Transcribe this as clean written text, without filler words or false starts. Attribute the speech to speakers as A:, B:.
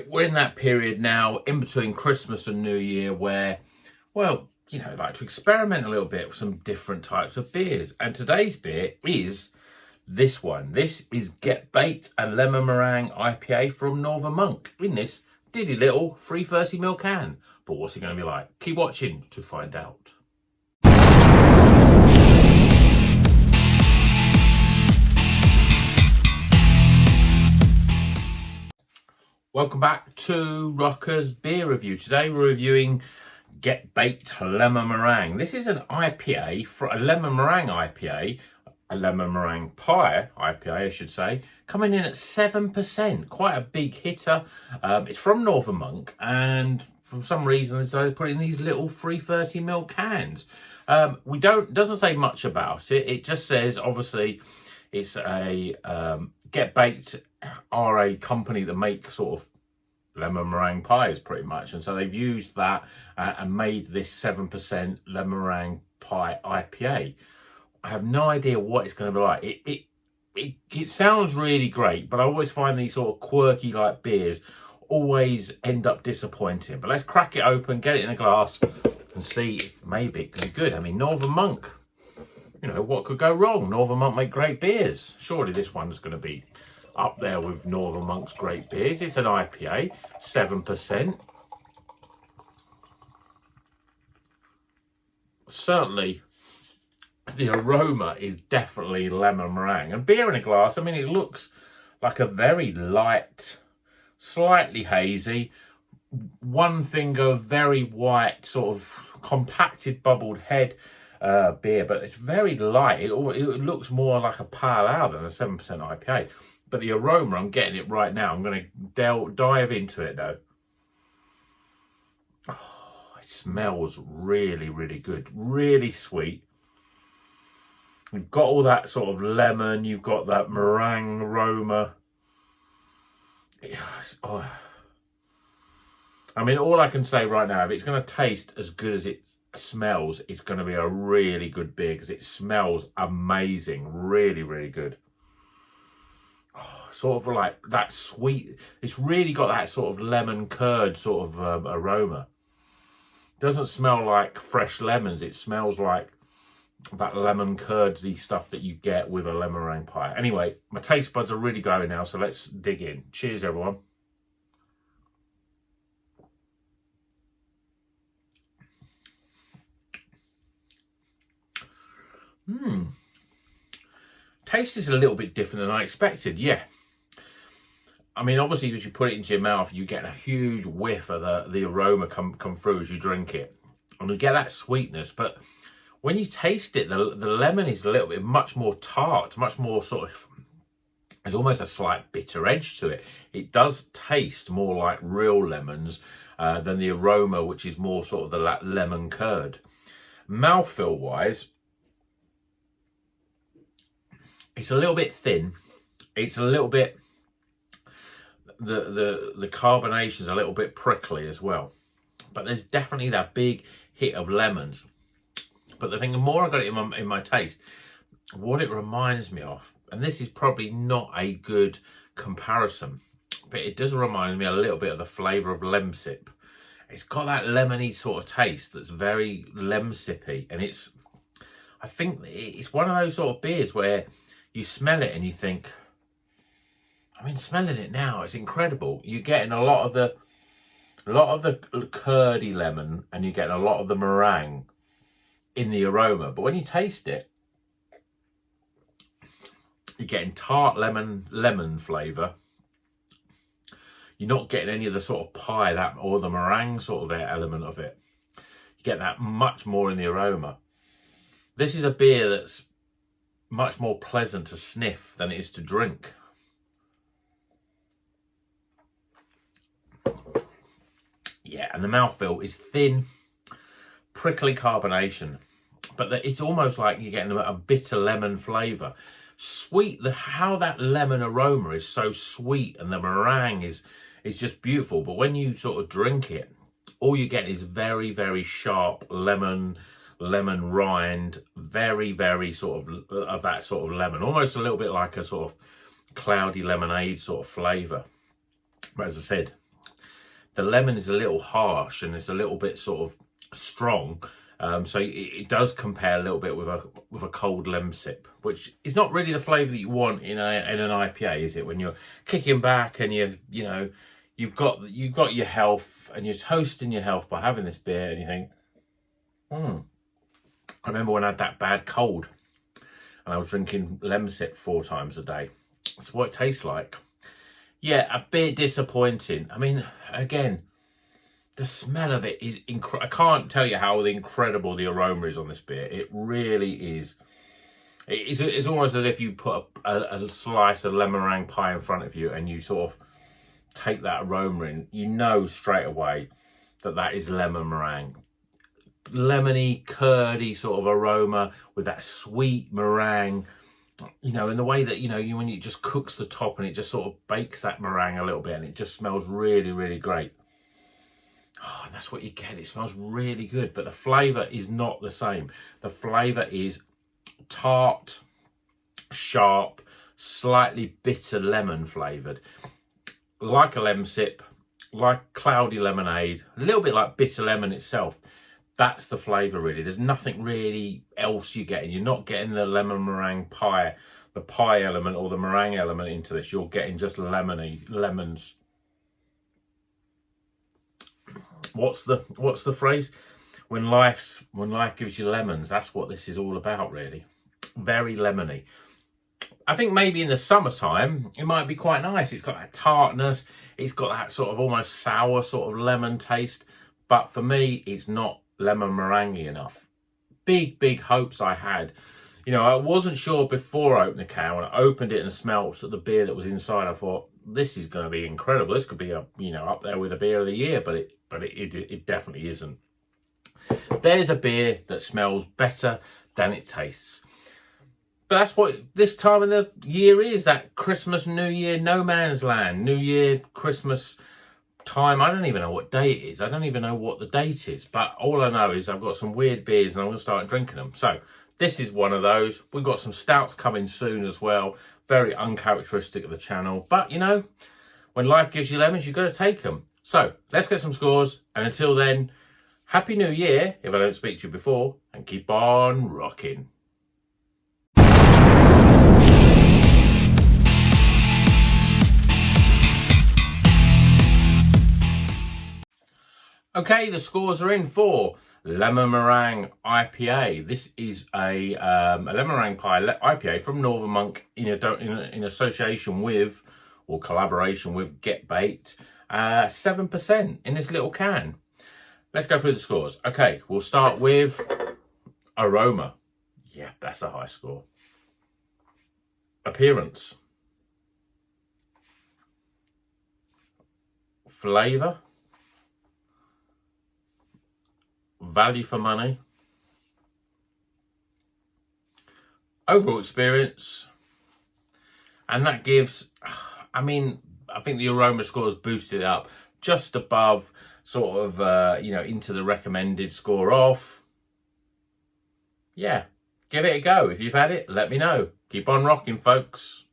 A: We're in that period now, in between Christmas and New Year, where, well, like to experiment a little bit with some different types of beers. And today's beer is this one. This is Get Baked, a Lemon Meringue IPA from Northern Monk in this diddy little 330ml can. But what's it going to be like? Keep watching to find out. Welcome back to Rocker's Beer Review. Today we're reviewing Get Baked Lemon Meringue. This is an IPA, for a Lemon Meringue IPA, a Lemon Meringue Pie IPA I should say, coming in at 7%, quite a big hitter. It's from Northern Monk, and for some reason they decided to put it in these little 330ml cans. Doesn't say much about it. It just says, obviously, it's a Get Baked are a company that make sort of lemon meringue pies pretty much, and so they've used that and made this 7% lemon meringue pie IPA. I have no idea what it's going to be like. It sounds really great, but I always find these sort of quirky like beers always end up disappointing. But let's crack it open, get it in a glass, and see if maybe it can be good. I mean, Northern Monk, what could go wrong? Northern Monk make great beers. Surely this one's going to be up there with Northern Monk's great beers. It's an IPA, 7%. Certainly, the aroma is definitely lemon meringue. And beer in a glass, I mean, it looks like a very light, slightly hazy, one finger, very white, sort of compacted, bubbled head beer, but it's very light. It looks more like a pale ale than a 7% IPA. But the aroma, I'm getting it right now. I'm going to dive into it though. Oh, it smells really, really good. Really sweet. You've got all that sort of lemon. You've got that meringue aroma. Oh. I mean, all I can say right now, if it's going to taste as good as it smells, it's going to be a really good beer because it smells amazing. Really, really good. Sort of like that sweet, it's really got that sort of lemon curd sort of aroma. Doesn't smell like fresh lemons, it smells like that lemon curdsy stuff that you get with a lemon meringue pie. Anyway, my taste buds are really going now, so let's dig in. Cheers, everyone. Taste is a little bit different than I expected, yeah. I mean, obviously, as you put it into your mouth, you get a huge whiff of the aroma come through as you drink it. And you get that sweetness, but when you taste it, the lemon is a little bit much more tart, much more sort of, there's almost a slight bitter edge to it. It does taste more like real lemons than the aroma, which is more sort of the lemon curd. Mouthfeel-wise, it's a little bit thin. It's a little bit, the carbonation is a little bit prickly as well. But there's definitely that big hit of lemons. But the thing, the more I got it in my taste, what it reminds me of, and this is probably not a good comparison, but it does remind me a little bit of the flavour of Lemsip. It's got that lemony sort of taste that's very Lemsippy, and I think it's one of those sort of beers where you smell it and you think, I mean, smelling it now, it's incredible. You're getting a lot of the curdy lemon, and you're getting a lot of the meringue in the aroma. But when you taste it, you're getting tart lemon flavour. You're not getting any of the sort of pie or the meringue sort of element of it. You get that much more in the aroma. This is a beer that's much more pleasant to sniff than it is to drink. Yeah, and the mouthfeel is thin, prickly carbonation, but it's almost like you're getting a bitter lemon flavour. Sweet, how that lemon aroma is so sweet, and the meringue is just beautiful. But when you sort of drink it, all you get is very, very sharp lemon rind, very, very sort of that sort of lemon, almost a little bit like a sort of cloudy lemonade sort of flavour. But as I said, the lemon is a little harsh and it's a little bit sort of strong. So it does compare a little bit with a cold lemon sip, which is not really the flavour that you want in an IPA, is it? When you're kicking back and you've got your health and you're toasting your health by having this beer, and you think, I remember when I had that bad cold and I was drinking lemon sip 4 times a day. That's what it tastes like. Yeah, a bit disappointing. I mean, again, the smell of it is incredible. I can't tell you how incredible the aroma is on this beer. It really is. It's almost as if you put a slice of lemon meringue pie in front of you and you sort of take that aroma in. You know straight away that is lemon meringue. Lemony, curdy sort of aroma with that sweet meringue. In the way that, when it just cooks the top and it just sort of bakes that meringue a little bit, and it just smells really, really great. Oh, and that's what you get. It smells really good, but the flavour is not the same. The flavour is tart, sharp, slightly bitter lemon flavoured. Like a lemon sip, like cloudy lemonade, a little bit like bitter lemon itself. That's the flavour, really. There's nothing really else you're getting. You're not getting the lemon meringue pie, the pie element or the meringue element into this. You're getting just lemons. What's the phrase? When life gives you lemons, that's what this is all about, really. Very lemony. I think maybe in the summertime it might be quite nice. It's got that tartness. It's got that sort of almost sour sort of lemon taste. But for me, it's not lemon meringue enough. Big hopes I had. I wasn't sure before I opened the can. When I opened it and smelled the beer that was inside, I thought, this is going to be incredible. This could be up there with a beer of the year, but it definitely isn't. There's a beer that smells better than it tastes. But that's what this time of the year is, that Christmas, New Year, no man's land, New Year, Christmas time. I don't even know what day it is. I don't even know what the date is. But all I know is I've got some weird beers and I'm going to start drinking them. So this is one of those. We've got some stouts coming soon as well. Very uncharacteristic of the channel. But, when life gives you lemons, you've got to take them. So let's get some scores. And until then, Happy New Year, if I don't speak to you before, and keep on rocking. Okay, the scores are in for Lemon Meringue IPA. This is a Lemon Meringue Pie IPA from Northern Monk in association with, or collaboration with, Get Baked. 7% in this little can. Let's go through the scores. Okay, we'll start with aroma. Yeah, that's a high score. Appearance. Flavour. Value for money. Overall experience. And that gives, I think the aroma scores boosted it up just above sort of, into the recommended score of. Yeah, give it a go. If you've had it, let me know. Keep on rocking, folks.